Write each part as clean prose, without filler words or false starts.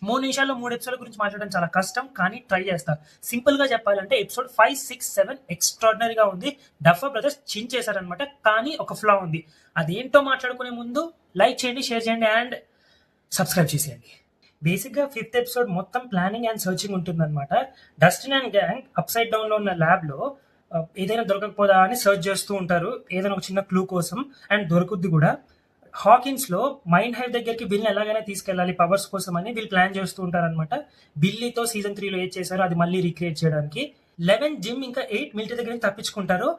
3 నిమిషాల్లో 3 ఎపిసోడ్ల గురించి మాట్లాడడం చాలా కష్టం, కానీ ట్రై చేస్తా. సింపుల్ గా చెప్పాలంటే ఎపిసోడ్ 5, 6, 7 ఎక్స్ట్రాడినరీగా ఉంది. డఫర్ బ్రదర్స్ చించేశారనమాట. కానీ ఒక ఫ్లా ఉంది. అదేంటో మాట్లాడుకునే ముందు లైక్ చేయండి, షేర్ చేయండి అండ్ సబ్స్క్రైబ్ చేసేయండి. బేసిక్ గా 5th ఎపిసోడ్ మొత్తం ప్లానింగ్ అండ్ సర్చింగ్ ఉంటుందన్నమాట. Dustin and gang up side down లో ఉన్న ల్యాబ్ లో ఏదైనా దొరకకపోదా అని సర్చ్ చేస్తూ ఉంటారు, ఏదైనా ఒక చిన్న క్లూ కోసం. అండ్ దొరుకుద్ది కూడా. హాకిన్స్ లో మైండ్ హైవ్ దగ్గరికి బిల్ని ఎలాగైనా తీసుకెళ్ళాలి పవర్స్ కోసం అని వీళ్ళు ప్లాన్ చేస్తూ ఉంటారనమాట. బిల్లీతో సీజన్ 3 లో ఏది చేశారో అది మళ్ళీ రీక్రియేట్ చేయడానికి. 11 జిమ్ ఇంకా 8 మిలిటరీ దగ్గర నుంచి తప్పించుకుంటారు.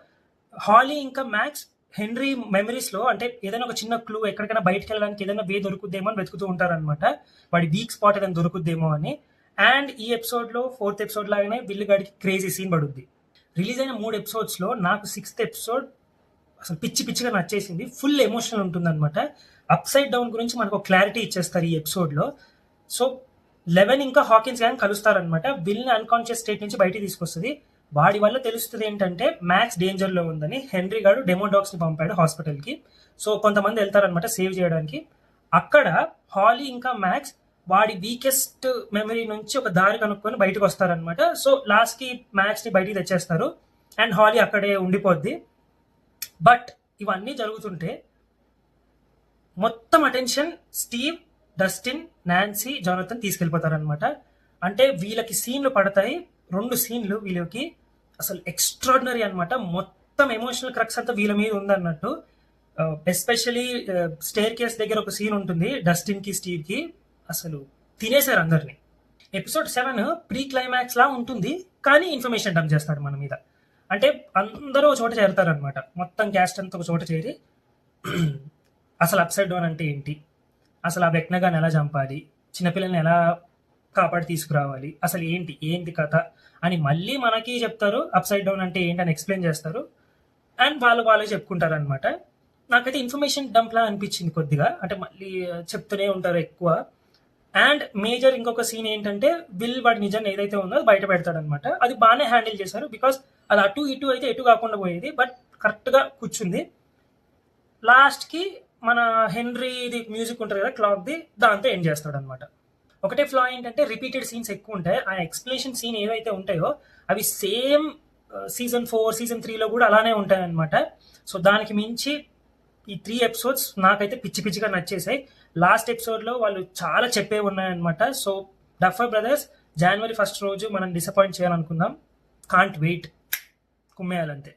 హాలీ ఇంకా మ్యాక్స్ హెన్రీ మెమరీస్ లో అంటే ఏదైనా ఒక చిన్న క్లూ ఎక్కడికైనా బయటకు వెళ్ళడానికి ఏదైనా వే దొరుకుద్దేమో అని వెతుకుతూ ఉంటారనమాట. వాడి వీక్ స్పాట్ ఏదైనా దొరుకుద్దేమో అని. అండ్ ఈ ఎపిసోడ్ లో 4th ఎపిసోడ్ లాగానే విల్లుగాడికి క్రేజీ సీన్ పడుద్ది. రిలీజ్ అయిన 3 ఎపిసోడ్స్ లో నాకు 6th ఎపిసోడ్ అసలు పిచ్చిగా నచ్చేసింది. ఫుల్ ఎమోషనల్ ఉంటుంది అనమాట. అప్ సైడ్ డౌన్ గురించి మనకు క్లారిటీ ఇచ్చేస్తారు ఈ ఎపిసోడ్ లో. సో 11 ఇంకా హాకిన్స్ గ్యాంగ్ కలుస్తారనమాట. విల్ని అన్కాన్షియస్ స్టేట్ నుంచి బయటికి తీసుకొస్తుంది. వాడి వల్ల తెలుస్తుంది ఏంటంటే మ్యాక్స్ డేంజర్ లో ఉందని. హెన్రీ గారు డెమోడాగ్స్ ని పంపాడు హాస్పిటల్ కి. సో కొంతమంది వెళ్తారనమాట సేవ్ చేయడానికి. అక్కడ హాలీ ఇంకా మ్యాక్స్ వాడి వీకెస్ట్ మెమరీ నుంచి ఒక దారి కనుక్కొని బయటకు వస్తారనమాట. సో లాస్ట్ కి మ్యాక్స్ ని బయటికి తెచ్చేస్తారు అండ్ హాలీ అక్కడే ఉండిపోద్ది. బట్ ఇవన్నీ జరుగుతుంటే మొత్తం attention Steve, Dustin, Nancy, Jonathan తీసుకెళ్ళిపోతారనమాట. అంటే వీళ్ళకి సీన్లు పడతాయి, 2 సీన్లు వీళ్ళకి అసలు ఎక్స్ట్రాడినరీ అనమాట. మొత్తం ఎమోషనల్ క్రక్స్ అంతా వీళ్ళ మీద ఉందన్నట్టు. ఎస్పెషలీ స్టేర్ కేస్ దగ్గర ఒక సీన్ ఉంటుంది డస్టిన్ కి, స్టీవ్ కి. అసలు తినేశారు అందరిని. ఎపిసోడ్ 7 ప్రీ క్లైమాక్స్ లా ఉంటుంది, కానీ ఇన్ఫర్మేషన్ డంప్ చేస్తాడు మన మీద. అంటే అందరూ ఒక చోట చేరతారనమాట. మొత్తం క్యాస్ట్ అంతా ఒక చోట చేరి అసలు అప్సైడ్ డౌన్ అంటే ఏంటి, అసలు ఆ వెక్నగాని ఎలా చంపాలి, చిన్నపిల్లల్ని ఎలా కాపాడి తీసుకురావాలి, అసలు ఏంటి కథ అని మళ్ళీ మనకి చెప్తారు. అప్సైడ్ డౌన్ అంటే ఏంటి అని ఎక్స్ప్లెయిన్ చేస్తారు అండ్ వాళ్ళే చెప్పుకుంటారు అనమాట. నాకైతే ఇన్ఫర్మేషన్ డంప్ లా అనిపించింది కొద్దిగా. అంటే మళ్ళీ చెప్తూనే ఉంటారు ఎక్కువ. అండ్ మేజర్ ఇంకొక సీన్ ఏంటంటే విల్ వాడి నిజం ఏదైతే ఉందో అది బయట పెడతాడనమాట. అది బాగానే హ్యాండిల్ చేశారు, బికాస్ అది అటు ఇటు అయితే ఎటు కాకుండా పోయేది, బట్ కరెక్ట్ గా కూర్చుంది. లాస్ట్ కి మన హెన్రీది మ్యూజిక్ ఉంటుంది కదా క్లాక్ ది, దాంతో ఎండ్ చేస్తాడు అనమాట. ఒకటే ఫ్లా ఏంటంటే రిపీటెడ్ సీన్స్ ఎక్కువ ఉంటాయి. ఆ ఎక్స్ప్లెనేషన్ సీన్ ఏవైతే ఉంటాయో అవి సేమ్ సీజన్ 4, సీజన్ 3 లో కూడా అలానే ఉంటాయి అనమాట. సో దానికి మించి ఈ 3 ఎపిసోడ్స్ నాకైతే పిచ్చిగా నచ్చేసాయి. లాస్ట్ ఎపిసోడ్ లో వాళ్ళు చాలా చెప్పే ఉన్నాయన్నమాట. So duffer brothers January 1st రోజు మనం డిసప్పాయింట్ చేయాలనుకుందాం. Can't wait, కుమ్మేయాలంతే.